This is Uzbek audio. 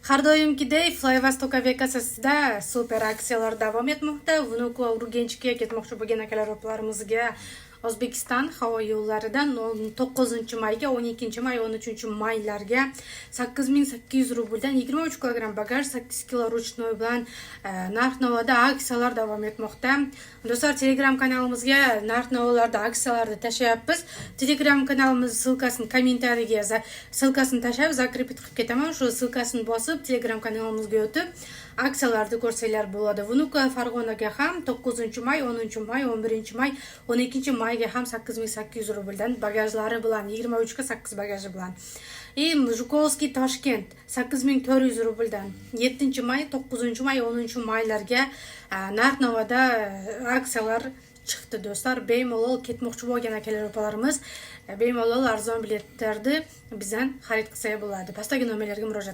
Har doimgidek Flyvastok aviakassasida super aksiyalar davom etmoqda. Vnukovo Urgenchga ketmoqchi bo'lgan akalar opalarimizga O'zbekiston havo yo'llaridan 9 mayga 12 may 13 maylarga 8800 rubldan 23 kilogramm bagaj 8 kilo ruchnoy bilan narx-navoda aksiyalar davom etmoqda. Do'stlar, Telegram kanalimizga narx-navolarda aksiyalarni tashlayapmiz. Telegram kanalimiz ссылкасын kommentariyaga ссылкасын tashab zakripit qilib ketaman. Shu ссылкасын bosib Telegram kanalimizga o'tib aksiyalarni ko'rsanglar bo'ladi. Vnukovo Farg'onaga ham 9 may, 10 may, 11 may, 12 mayga ham 8800 rubldan bagajlari bilan 23 ga 8 bagaji bilan. Zhukovskiy Toshkent 8400 rubldan 7 may, 9 may, 10 maylarga narx-navoda aksiyalar chiqdi do'stlar. Bemalol ketmoqchi bo'lgan akalar opalarimiz bemalol arzon biletlarni bizdan xarid qilsa bo'ladi. Pastdagi nomerlarga murojaat